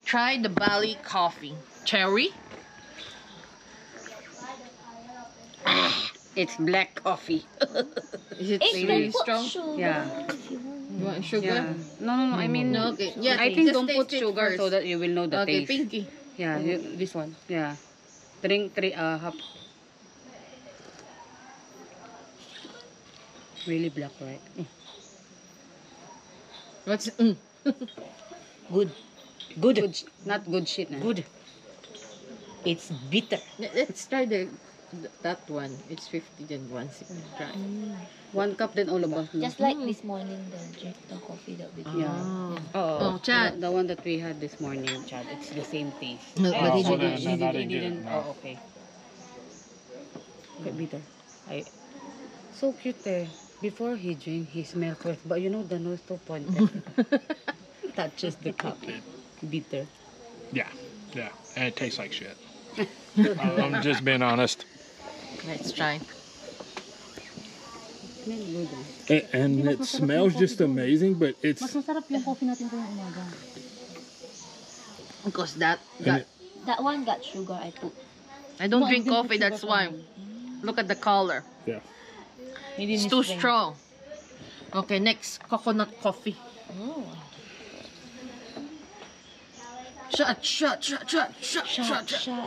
Try the Bali coffee. Cherry? It's black coffee. Is it really strong? Yeah. You want sugar? Yeah. No. I mean, No, okay. Yeah, I think just don't put taste it sugar first. so that you will know the Okay, taste. Pinky. Yeah, this one. Yeah. Drink half. Really black, right? What's Good. Good. Not good shit. Nah. Good. It's bitter. Let's try that one. It's 50 then once. Try. 1 cup then all of us. No? Just like this morning, the coffee that we did. Yeah. Oh, Chad. The one that we had this morning, Chad. It's the same taste. No, but so he then I didn't get it, didn't. no. Oh, okay. Okay, bitter. So cute eh. Before he drink, he smell first. But you know, the nose to pointed. Touches the cup. Bitter. Yeah. And it tastes like shit. I'm just being honest. Let's try. Smell good. Eh. And it smells just amazing, but it's... Mas masarap yung coffee natin ngayong umaga. Because that That one got sugar I put. I don't No, I drink didn't put coffee, sugar that's for why. me. Look at the color. Yeah. Maybe It's too strong. Okay, next, coconut coffee. Oh. Shot.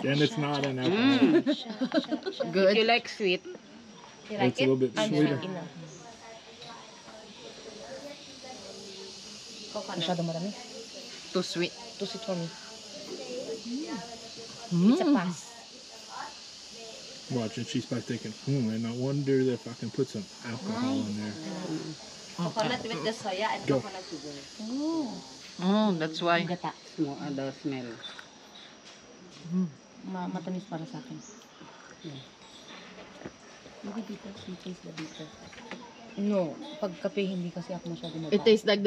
And it's not an alcohol. If Good. you like sweet, You like It's a little bit I'm sweeter. sweet enough. Masyado marami. Too sweet. Too sweet for me. It's a pass. Watch, and she's probably thinking, and I wonder if I can put some alcohol in there. Coconut with the soya and Go. coconut sugar. Oh, that's why. Gata. the smell. Matamis para sa akin. Maybe bitter. You taste the bitter. No, pag kape hindi kasi ako masyado matamis. It tastes like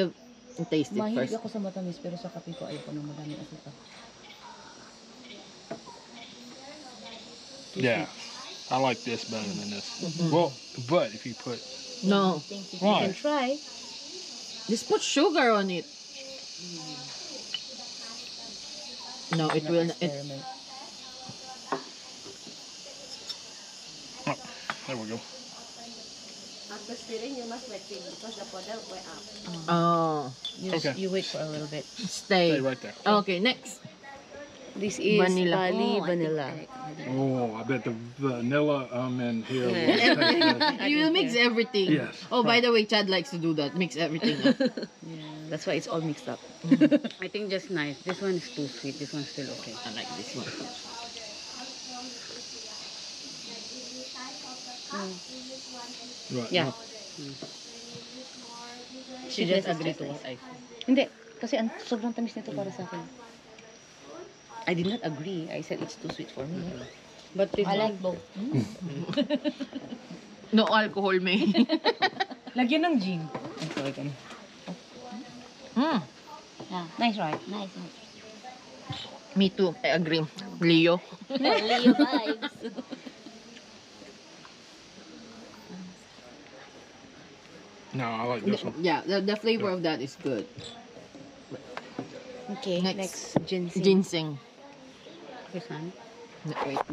taste it Mahilig first. ako sa matamis pero sa kape ko ayoko ng madaming asukal. Yeah. I like this better than this. Well, but if you put... No, You Why? can try. just put sugar on it. No, it will. It, Experiment. There we go. After stirring, you must wet it because the powder went up. oh, Okay. You wait for a little bit. Stay stay. right there. Okay, next. This is Vanilla. Bali Oh, I vanilla. Oh, I bet the vanilla in here will And- taste good. You will mix everything. Yes. Oh, by the way, Chad likes to do that. Mix everything. up. Yeah, that's why it's all mixed up. I think just nice. This one is too sweet. This one's still okay. I like this one. Right. Yeah. no. She just agreed to what I said. Hindi, kasi sobrang tamis nito para sa akin. I did not agree. I said it's too sweet for me. But this I like both. No alcohol, may. Lagyan ng gin. I'm sorry, kan. Yeah. Nice, right? Nice. Me too. I agree. Leo. Leo vibes. No, I like this one. Yeah, the flavor of that is good. Okay, Next. next ginseng. Ginseng. This one. No, wait.